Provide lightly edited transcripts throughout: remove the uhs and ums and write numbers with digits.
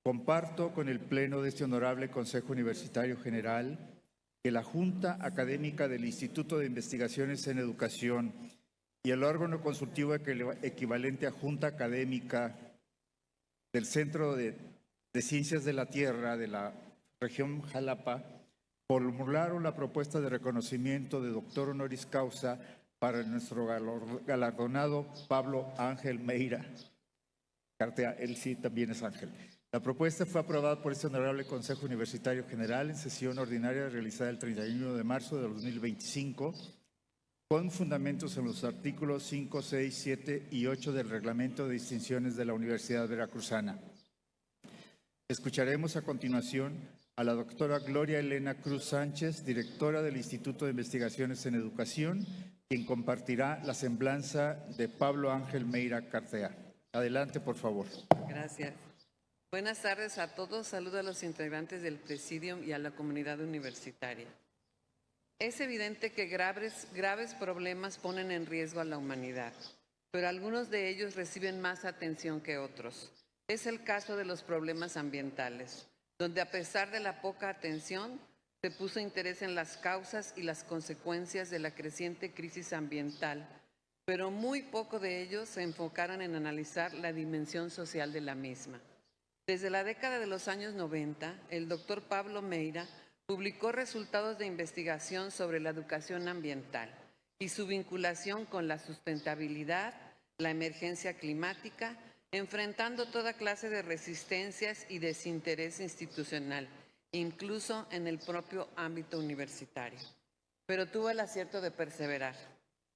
Comparto con el Pleno de este Honorable Consejo Universitario General que la Junta Académica del Instituto de Investigaciones en Educación y el órgano consultivo equivalente a Junta Académica del Centro de Ciencias de la Tierra de la región Jalapa formularon la propuesta de reconocimiento de doctor honoris causa para nuestro galardonado Pablo Ángel Meira Cartea. Él sí también es Ángel. La propuesta fue aprobada por este Honorable Consejo Universitario General en sesión ordinaria realizada el 31 de marzo de 2025, con fundamentos en los artículos 5, 6, 7 y 8 del Reglamento de Distinciones de la Universidad Veracruzana. Escucharemos a continuación a la doctora Gloria Elena Cruz Sánchez, directora del Instituto de Investigaciones en Educación, quien compartirá la semblanza de Pablo Ángel Meira Cartea. Adelante, por favor. Gracias. Buenas tardes a todos. Saludo a los integrantes del Presidium y a la comunidad universitaria. Es evidente que graves problemas ponen en riesgo a la humanidad, pero algunos de ellos reciben más atención que otros. Es el caso de los problemas ambientales, donde a pesar de la poca atención, se puso interés en las causas y las consecuencias de la creciente crisis ambiental, pero muy poco de ellos se enfocaron en analizar la dimensión social de la misma. Desde la década de los años 90, el doctor Pablo Meira publicó resultados de investigación sobre la educación ambiental y su vinculación con la sustentabilidad, la emergencia climática, enfrentando toda clase de resistencias y desinterés institucional, incluso en el propio ámbito universitario. Pero tuvo el acierto de perseverar,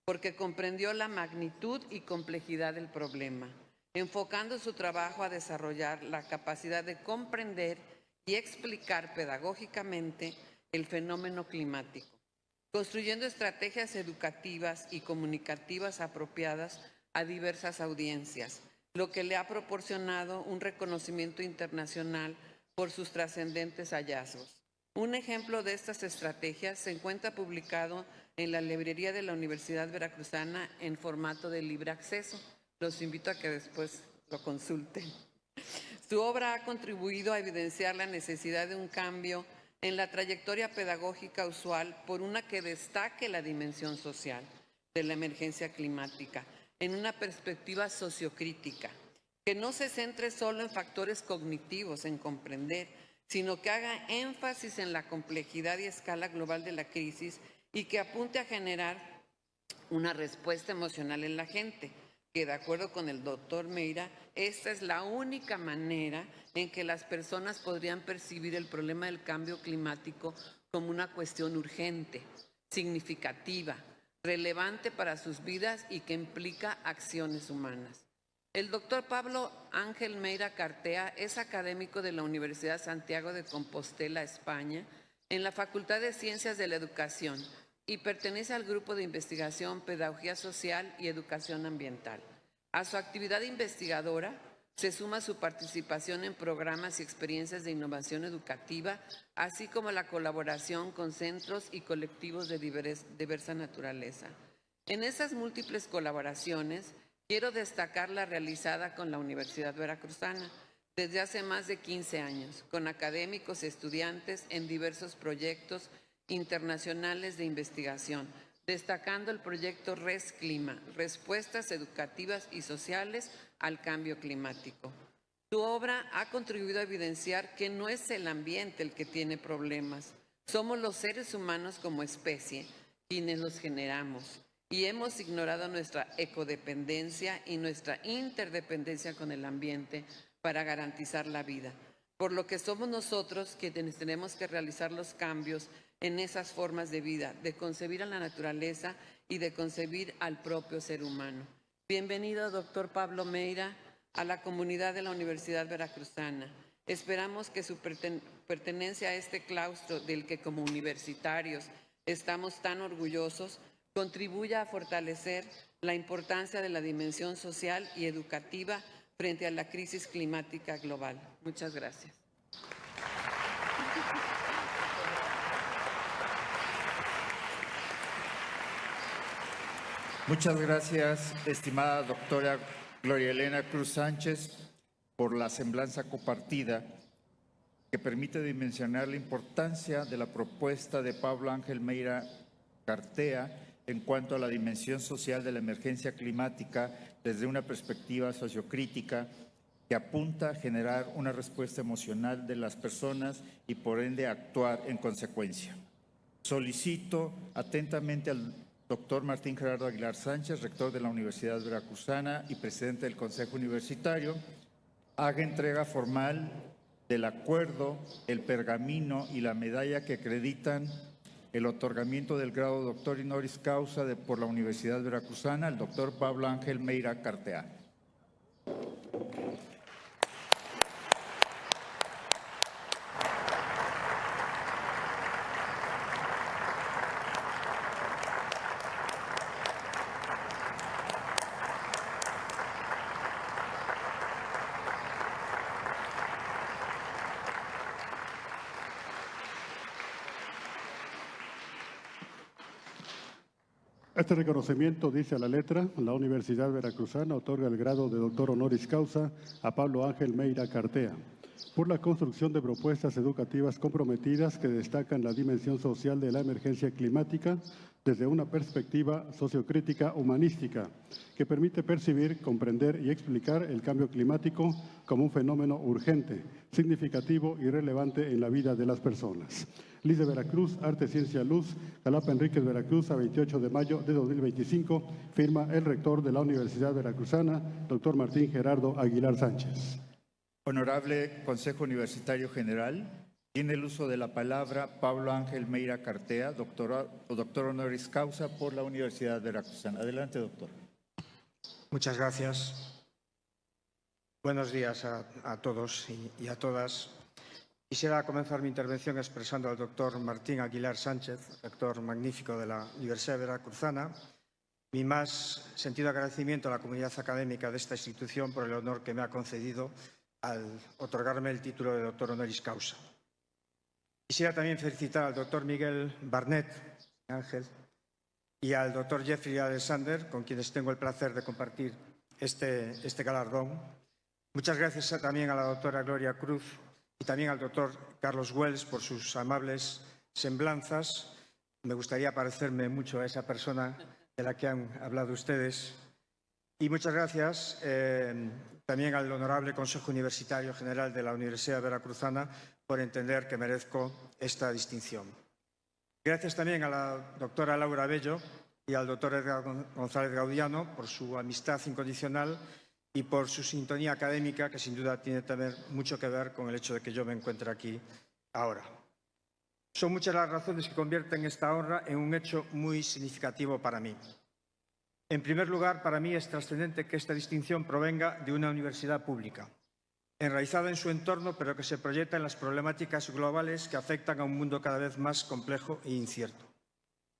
porque comprendió la magnitud y complejidad del problema, enfocando su trabajo a desarrollar la capacidad de comprender y explicar pedagógicamente el fenómeno climático, construyendo estrategias educativas y comunicativas apropiadas a diversas audiencias, lo que le ha proporcionado un reconocimiento internacional por sus trascendentes hallazgos. Un ejemplo de estas estrategias se encuentra publicado en la librería de la Universidad Veracruzana en formato de libre acceso. Los invito a que después lo consulten. Su obra ha contribuido a evidenciar la necesidad de un cambio en la trayectoria pedagógica usual por una que destaque la dimensión social de la emergencia climática en una perspectiva sociocrítica, que no se centre solo en factores cognitivos, en comprender, sino que haga énfasis en la complejidad y escala global de la crisis y que apunte a generar una respuesta emocional en la gente, que de acuerdo con el doctor Meira, esta es la única manera en que las personas podrían percibir el problema del cambio climático como una cuestión urgente, significativa, relevante para sus vidas y que implica acciones humanas. El doctor Pablo Ángel Meira Cartea es académico de la Universidad Santiago de Compostela, España, en la Facultad de Ciencias de la Educación y pertenece al Grupo de Investigación, Pedagogía Social y Educación Ambiental. A su actividad investigadora se suma su participación en programas y experiencias de innovación educativa, así como la colaboración con centros y colectivos de diversa naturaleza. En esas múltiples colaboraciones, quiero destacar la realizada con la Universidad Veracruzana desde hace más de 15 años, con académicos y estudiantes en diversos proyectos internacionales de investigación, destacando el proyecto RES Clima, Respuestas Educativas y Sociales al Cambio Climático. Su obra ha contribuido a evidenciar que no es el ambiente el que tiene problemas, somos los seres humanos como especie quienes los generamos y hemos ignorado nuestra ecodependencia y nuestra interdependencia con el ambiente para garantizar la vida, por lo que somos nosotros quienes tenemos que realizar los cambios en esas formas de vida, de concebir a la naturaleza y de concebir al propio ser humano. Bienvenido, doctor Pablo Meira, a la comunidad de la Universidad Veracruzana. Esperamos que su pertenencia a este claustro del que como universitarios estamos tan orgullosos contribuya a fortalecer la importancia de la dimensión social y educativa frente a la crisis climática global. Muchas gracias. Muchas gracias, estimada doctora Gloria Elena Cruz Sánchez. por la semblanza compartida que permite dimensionar la importancia de la propuesta de Pablo Ángel Meira Cartea en cuanto a la dimensión social de la emergencia climática desde una perspectiva sociocrítica que apunta a generar una respuesta emocional de las personas y por ende actuar en consecuencia. Solicito atentamente al doctor Martín Gerardo Aguilar Sánchez, rector de la Universidad Veracruzana y presidente del Consejo Universitario, haga entrega formal del acuerdo, el pergamino y la medalla que acreditan el otorgamiento del grado doctor honoris causa por la Universidad Veracruzana al doctor Pablo Ángel Meira Cartea. Este reconocimiento, dice a la letra, la Universidad Veracruzana otorga el grado de doctor honoris causa a Pablo Ángel Meira Cartea por la construcción de propuestas educativas comprometidas que destacan la dimensión social de la emergencia climática desde una perspectiva sociocrítica humanística que permite percibir, comprender y explicar el cambio climático como un fenómeno urgente, significativo y relevante en la vida de las personas. Liz de Veracruz, Arte, Ciencia, Luz, Jalapa Enríquez, Veracruz, a 28 de mayo de 2025, firma el rector de la Universidad Veracruzana, doctor Martín Gerardo Aguilar Sánchez. Honorable Consejo Universitario General, tiene el uso de la palabra Pablo Ángel Meira Cartea, doctor honoris causa por la Universidad Veracruzana. Adelante, doctor. Muchas gracias. Buenos días a todos y a todas. Quisiera comenzar mi intervención expresando al doctor Martín Aguilar Sánchez, rector magnífico de la Universidad Veracruzana, mi más sentido agradecimiento a la comunidad académica de esta institución por el honor que me ha concedido al otorgarme el título de doctor honoris causa. Quisiera también felicitar al doctor Miguel Barnet, Ángel, y al doctor Jeffrey Alexander, con quienes tengo el placer de compartir este galardón. Muchas gracias también a la doctora Gloria Cruz y también al doctor Carlos Wells por sus amables semblanzas. Me gustaría parecerme mucho a esa persona de la que han hablado ustedes. Y muchas gracias también al Honorable Consejo Universitario General de la Universidad Veracruzana por entender que merezco esta distinción. Gracias también a la doctora Laura Bello y al doctor Edgar González Gaudiano por su amistad incondicional y por su sintonía académica, que sin duda tiene también mucho que ver con el hecho de que yo me encuentre aquí ahora. Son muchas las razones que convierten esta honra en un hecho muy significativo para mí. En primer lugar, para mí es trascendente que esta distinción provenga de una universidad pública, enraizada en su entorno, pero que se proyecta en las problemáticas globales que afectan a un mundo cada vez más complejo e incierto.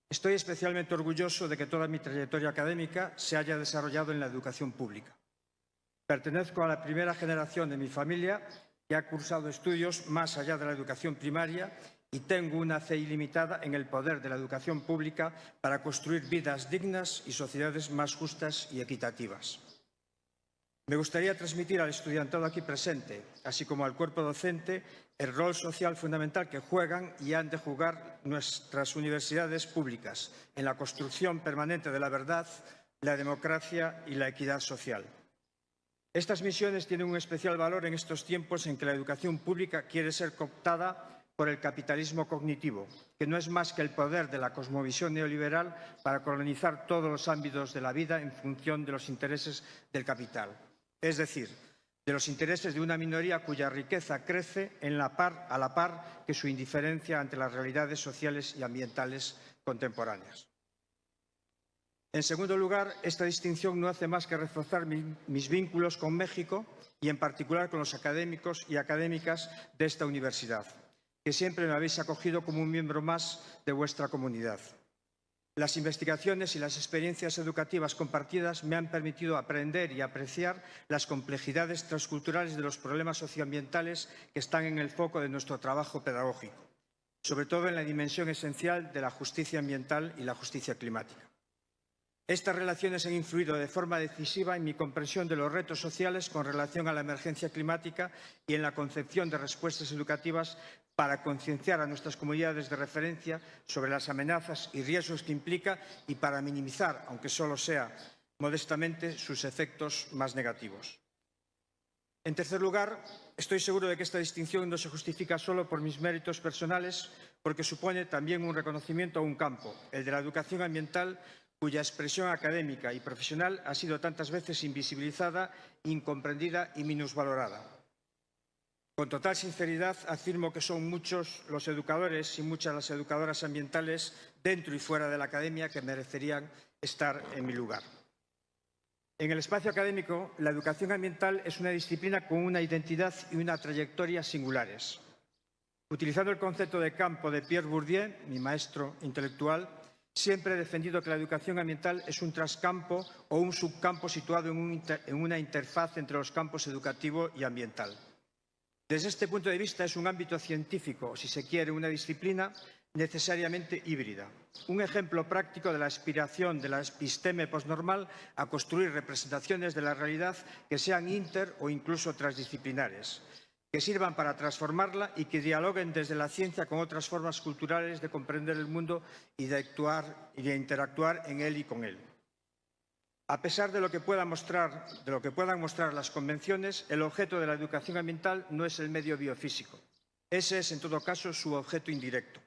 Estoy especialmente orgulloso de que toda mi trayectoria académica se haya desarrollado en la educación pública. Pertenezco a la primera generación de mi familia que ha cursado estudios más allá de la educación primaria y tengo una fe ilimitada en el poder de la educación pública para construir vidas dignas y sociedades más justas y equitativas. Me gustaría transmitir al estudiantado aquí presente, así como al cuerpo docente, el rol social fundamental que juegan y han de jugar nuestras universidades públicas en la construcción permanente de la verdad, la democracia y la equidad social. Estas misiones tienen un especial valor en estos tiempos en que la educación pública quiere ser cooptada por el capitalismo cognitivo, que no es más que el poder de la cosmovisión neoliberal para colonizar todos los ámbitos de la vida en función de los intereses del capital. Es decir, de los intereses de una minoría cuya riqueza crece a la par que su indiferencia ante las realidades sociales y ambientales contemporáneas. En segundo lugar, esta distinción no hace más que reforzar mis vínculos con México y en particular con los académicos y académicas de esta universidad, que siempre me habéis acogido como un miembro más de vuestra comunidad. Las investigaciones y las experiencias educativas compartidas me han permitido aprender y apreciar las complejidades transculturales de los problemas socioambientales que están en el foco de nuestro trabajo pedagógico, sobre todo en la dimensión esencial de la justicia ambiental y la justicia climática. Estas relaciones han influido de forma decisiva en mi comprensión de los retos sociales con relación a la emergencia climática y en la concepción de respuestas educativas para concienciar a nuestras comunidades de referencia sobre las amenazas y riesgos que implica y para minimizar, aunque solo sea modestamente, sus efectos más negativos. En tercer lugar, estoy seguro de que esta distinción no se justifica solo por mis méritos personales, porque supone también un reconocimiento a un campo, el de la educación ambiental, cuya expresión académica y profesional ha sido tantas veces invisibilizada, incomprendida y minusvalorada. Con total sinceridad afirmo que son muchos los educadores y muchas las educadoras ambientales dentro y fuera de la academia que merecerían estar en mi lugar. En el espacio académico, la educación ambiental es una disciplina con una identidad y una trayectoria singulares. Utilizando el concepto de campo de Pierre Bourdieu, mi maestro intelectual, siempre he defendido que la educación ambiental es un trascampo o un subcampo situado en una interfaz entre los campos educativo y ambiental. Desde este punto de vista es un ámbito científico, o si se quiere, una disciplina necesariamente híbrida. Un ejemplo práctico de la aspiración de la episteme postnormal a construir representaciones de la realidad que sean inter o incluso transdisciplinares, que sirvan para transformarla y que dialoguen desde la ciencia con otras formas culturales de comprender el mundo y de actuar y de interactuar en él y con él. A pesar de lo que puedan mostrar las convenciones, el objeto de la educación ambiental no es el medio biofísico. Ese es, en todo caso, su objeto indirecto.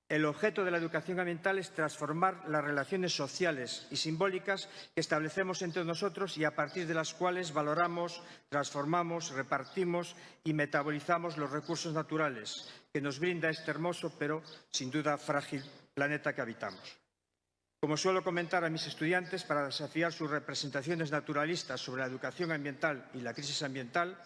El objeto de la educación ambiental es transformar las relaciones sociales y simbólicas que establecemos entre nosotros y a partir de las cuales valoramos, transformamos, repartimos y metabolizamos los recursos naturales que nos brinda este hermoso, pero sin duda frágil planeta que habitamos. Como suelo comentar a mis estudiantes para desafiar sus representaciones naturalistas sobre la educación ambiental y la crisis ambiental,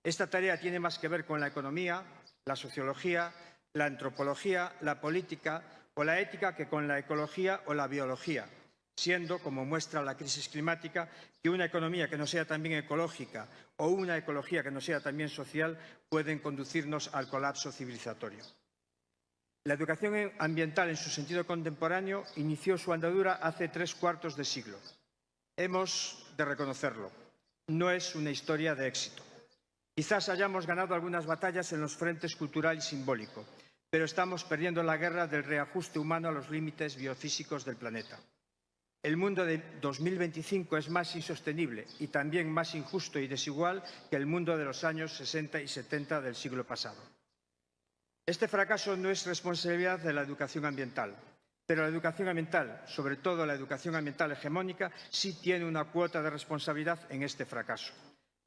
esta tarea tiene más que ver con la economía, la sociología, la antropología, la política o la ética que con la ecología o la biología, siendo, como muestra la crisis climática, que una economía que no sea también ecológica o una ecología que no sea también social pueden conducirnos al colapso civilizatorio. La educación ambiental en su sentido contemporáneo inició su andadura hace 3/4 de siglo. Hemos de reconocerlo, no es una historia de éxito. Quizás hayamos ganado algunas batallas en los frentes cultural y simbólico, pero estamos perdiendo la guerra del reajuste humano a los límites biofísicos del planeta. El mundo de 2025 es más insostenible y también más injusto y desigual que el mundo de los años 60 y 70 del siglo pasado. Este fracaso no es responsabilidad de la educación ambiental, pero la educación ambiental, sobre todo la educación ambiental hegemónica, sí tiene una cuota de responsabilidad en este fracaso,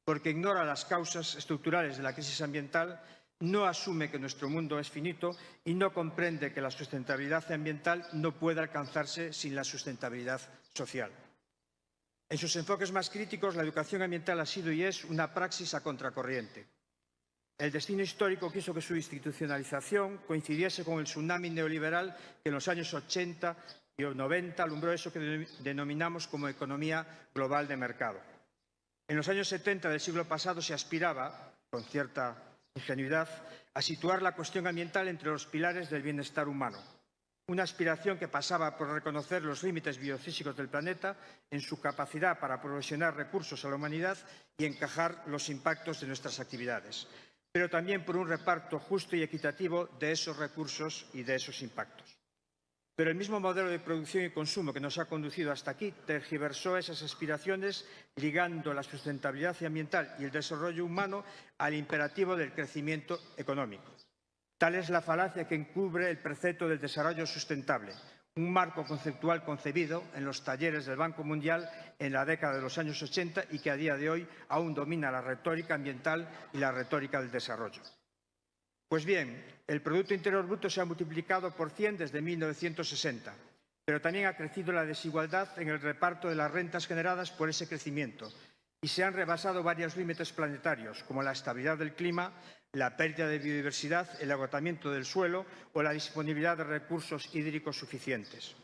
porque ignora las causas estructurales de la crisis ambiental, no asume que nuestro mundo es finito y no comprende que la sustentabilidad ambiental no puede alcanzarse sin la sustentabilidad social. En sus enfoques más críticos, la educación ambiental ha sido y es una praxis a contracorriente. El destino histórico quiso que su institucionalización coincidiese con el tsunami neoliberal que en los años 80 y 90 alumbró eso que denominamos como economía global de mercado. En los años 70 del siglo pasado se aspiraba, con cierta ingenuidad, a situar la cuestión ambiental entre los pilares del bienestar humano. Una aspiración que pasaba por reconocer los límites biofísicos del planeta en su capacidad para proporcionar recursos a la humanidad y encajar los impactos de nuestras actividades, pero también por un reparto justo y equitativo de esos recursos y de esos impactos. Pero el mismo modelo de producción y consumo que nos ha conducido hasta aquí tergiversó esas aspiraciones ligando la sustentabilidad ambiental y el desarrollo humano al imperativo del crecimiento económico. Tal es la falacia que encubre el precepto del desarrollo sustentable, un marco conceptual concebido en los talleres del Banco Mundial en la década de los años 80 y que a día de hoy aún domina la retórica ambiental y la retórica del desarrollo. Pues bien, el Producto Interior Bruto se ha multiplicado por 100 desde 1960, pero también ha crecido la desigualdad en el reparto de las rentas generadas por ese crecimiento y se han rebasado varios límites planetarios, como la estabilidad del clima, la pérdida de biodiversidad, el agotamiento del suelo o la disponibilidad de recursos hídricos suficientes.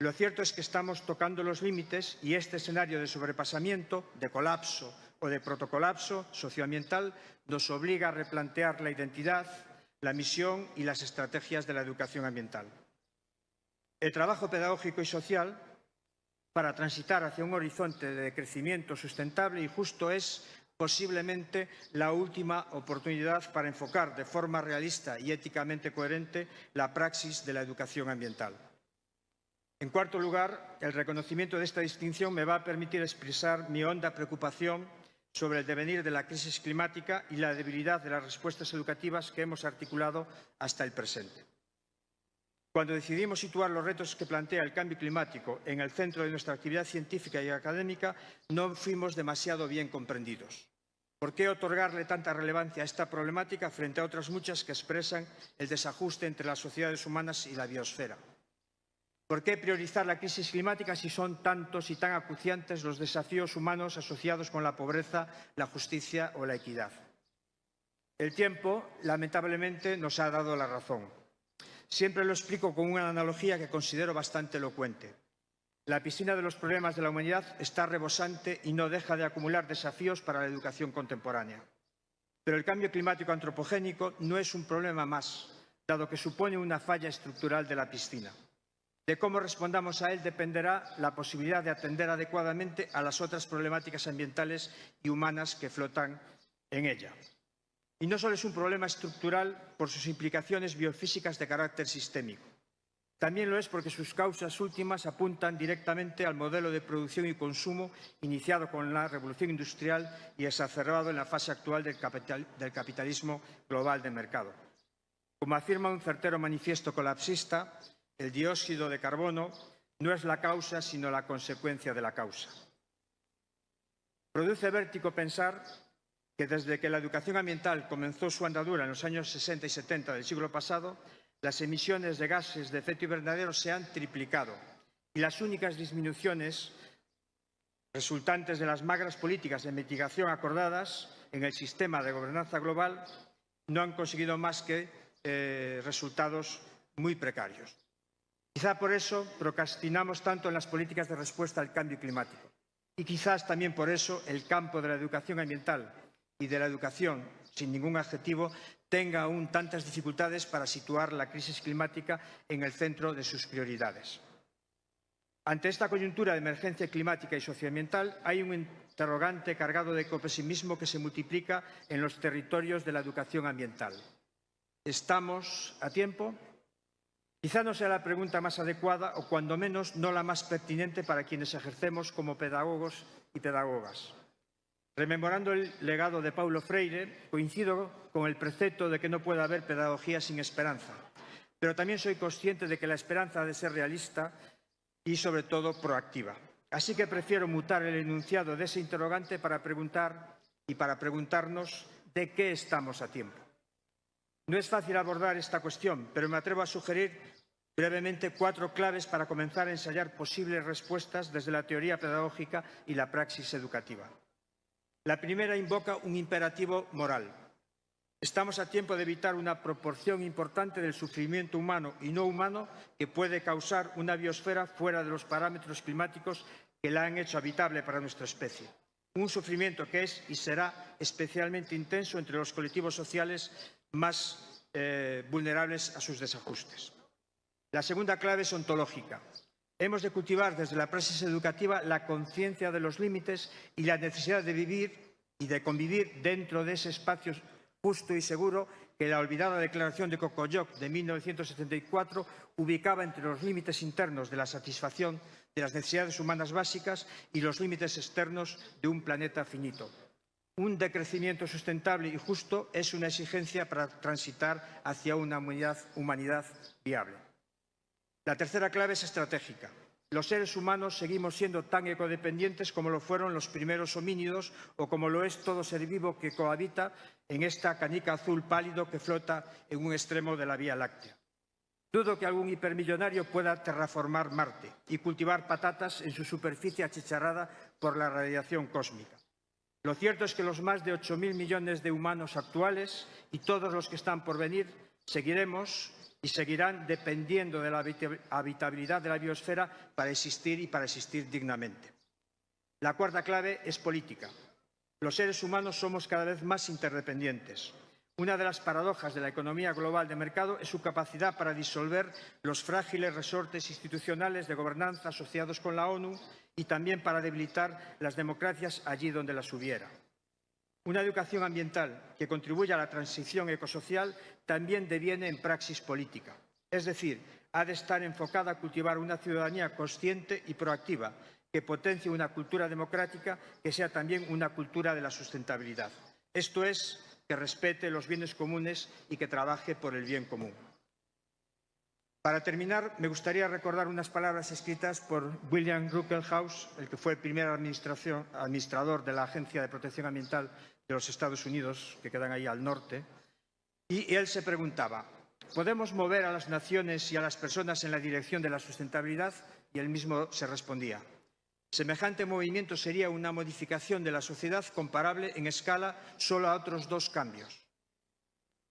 Lo cierto es que estamos tocando los límites y este escenario de sobrepasamiento, de colapso o de protocolapso socioambiental nos obliga a replantear la identidad, la misión y las estrategias de la educación ambiental. El trabajo pedagógico y social para transitar hacia un horizonte de crecimiento sustentable y justo es posiblemente la última oportunidad para enfocar de forma realista y éticamente coherente la praxis de la educación ambiental. En cuarto lugar, el reconocimiento de esta distinción me va a permitir expresar mi honda preocupación sobre el devenir de la crisis climática y la debilidad de las respuestas educativas que hemos articulado hasta el presente. Cuando decidimos situar los retos que plantea el cambio climático en el centro de nuestra actividad científica y académica, no fuimos demasiado bien comprendidos. ¿Por qué otorgarle tanta relevancia a esta problemática frente a otras muchas que expresan el desajuste entre las sociedades humanas y la biosfera? ¿Por qué priorizar la crisis climática si son tantos y tan acuciantes los desafíos humanos asociados con la pobreza, la justicia o la equidad? El tiempo, lamentablemente, nos ha dado la razón. Siempre lo explico con una analogía que considero bastante elocuente. La piscina de los problemas de la humanidad está rebosante y no deja de acumular desafíos para la educación contemporánea. Pero el cambio climático antropogénico no es un problema más, dado que supone una falla estructural de la piscina. De cómo respondamos a él dependerá la posibilidad de atender adecuadamente a las otras problemáticas ambientales y humanas que flotan en ella. Y no solo es un problema estructural por sus implicaciones biofísicas de carácter sistémico. También lo es porque sus causas últimas apuntan directamente al modelo de producción y consumo iniciado con la revolución industrial y exacerbado en la fase actual del capitalismo global de mercado. Como afirma un certero manifiesto colapsista, el dióxido de carbono no es la causa, sino la consecuencia de la causa. Produce vértigo pensar que desde que la educación ambiental comenzó su andadura en los años 60 y 70 del siglo pasado, las emisiones de gases de efecto invernadero se han triplicado y las únicas disminuciones resultantes de las magras políticas de mitigación acordadas en el sistema de gobernanza global no han conseguido más que resultados muy precarios. Quizá por eso procrastinamos tanto en las políticas de respuesta al cambio climático y quizás también por eso el campo de la educación ambiental y de la educación, sin ningún adjetivo, tenga aún tantas dificultades para situar la crisis climática en el centro de sus prioridades. Ante esta coyuntura de emergencia climática y socioambiental, hay un interrogante cargado de ecopesimismo que se multiplica en los territorios de la educación ambiental. ¿Estamos a tiempo? Quizá no sea la pregunta más adecuada o, cuando menos, no la más pertinente para quienes ejercemos como pedagogos y pedagogas. Rememorando el legado de Paulo Freire, coincido con el precepto de que no puede haber pedagogía sin esperanza, pero también soy consciente de que la esperanza ha de ser realista y, sobre todo, proactiva. Así que prefiero mutar el enunciado de ese interrogante para preguntar y para preguntarnos de qué estamos a tiempo. No es fácil abordar esta cuestión, pero me atrevo a sugerir brevemente 4 claves para comenzar a ensayar posibles respuestas desde la teoría pedagógica y la praxis educativa. La primera invoca un imperativo moral. Estamos a tiempo de evitar una proporción importante del sufrimiento humano y no humano que puede causar una biosfera fuera de los parámetros climáticos que la han hecho habitable para nuestra especie. Un sufrimiento que es y será especialmente intenso entre los colectivos sociales más vulnerables a sus desajustes. La segunda clave es ontológica. Hemos de cultivar desde la praxis educativa la conciencia de los límites y la necesidad de vivir y de convivir dentro de ese espacio justo y seguro que la olvidada Declaración de Cocoyoc de 1974 ubicaba entre los límites internos de la satisfacción de las necesidades humanas básicas y los límites externos de un planeta finito. Un decrecimiento sustentable y justo es una exigencia para transitar hacia una humanidad viable. La tercera clave es estratégica. Los seres humanos seguimos siendo tan ecodependientes como lo fueron los primeros homínidos o como lo es todo ser vivo que cohabita en esta canica azul pálido que flota en un extremo de la Vía Láctea. Dudo que algún hipermillonario pueda terraformar Marte y cultivar patatas en su superficie achicharrada por la radiación cósmica. Lo cierto es que los más de 8.000 millones de humanos actuales y todos los que están por venir seguiremos y seguirán dependiendo de la habitabilidad de la biosfera para existir y para existir dignamente. La cuarta clave es política. Los seres humanos somos cada vez más interdependientes. Una de las paradojas de la economía global de mercado es su capacidad para disolver los frágiles resortes institucionales de gobernanza asociados con la ONU y también para debilitar las democracias allí donde las hubiera. Una educación ambiental que contribuya a la transición ecosocial también deviene en praxis política. Es decir, ha de estar enfocada a cultivar una ciudadanía consciente y proactiva que potencie una cultura democrática que sea también una cultura de la sustentabilidad. Esto es, que respete los bienes comunes y que trabaje por el bien común. Para terminar, me gustaría recordar unas palabras escritas por William Ruckelshaus, el que fue el primer administrador de la Agencia de Protección Ambiental de los Estados Unidos, que quedan ahí al norte, y él se preguntaba: ¿podemos mover a las naciones y a las personas en la dirección de la sustentabilidad? Y él mismo se respondía: semejante movimiento sería una modificación de la sociedad comparable en escala solo a otros dos cambios: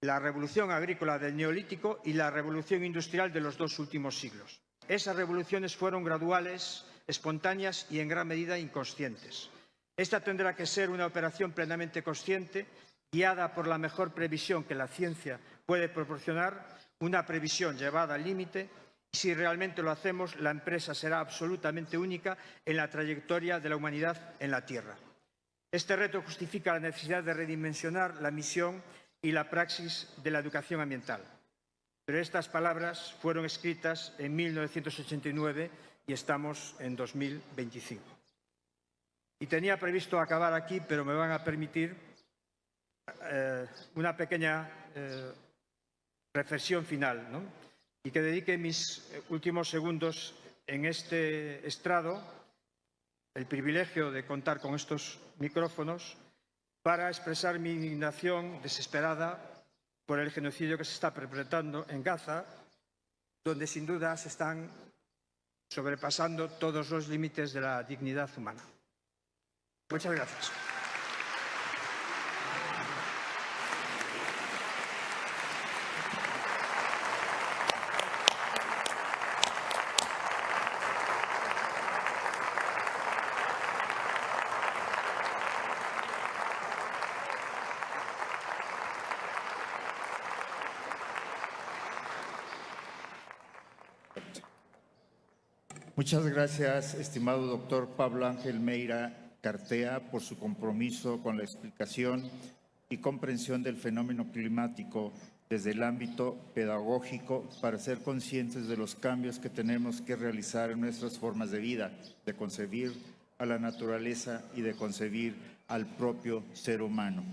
la revolución agrícola del Neolítico y la revolución industrial de los 2 últimos siglos. Esas revoluciones fueron graduales, espontáneas y en gran medida inconscientes. Esta tendrá que ser una operación plenamente consciente, guiada por la mejor previsión que la ciencia puede proporcionar, una previsión llevada al límite. Si realmente lo hacemos, la empresa será absolutamente única en la trayectoria de la humanidad en la Tierra. Este reto justifica la necesidad de redimensionar la misión y la praxis de la educación ambiental. Pero estas palabras fueron escritas en 1989 y estamos en 2025. Y tenía previsto acabar aquí, pero me van a permitir una pequeña reflexión final, ¿no? Y que dedique mis últimos segundos en este estrado, el privilegio de contar con estos micrófonos, para expresar mi indignación desesperada por el genocidio que se está perpetrando en Gaza, donde sin duda se están sobrepasando todos los límites de la dignidad humana. Muchas gracias. Muchas gracias, estimado doctor Pablo Ángel Meira Cartea, por su compromiso con la explicación y comprensión del fenómeno climático desde el ámbito pedagógico para ser conscientes de los cambios que tenemos que realizar en nuestras formas de vida, de concebir a la naturaleza y de concebir al propio ser humano.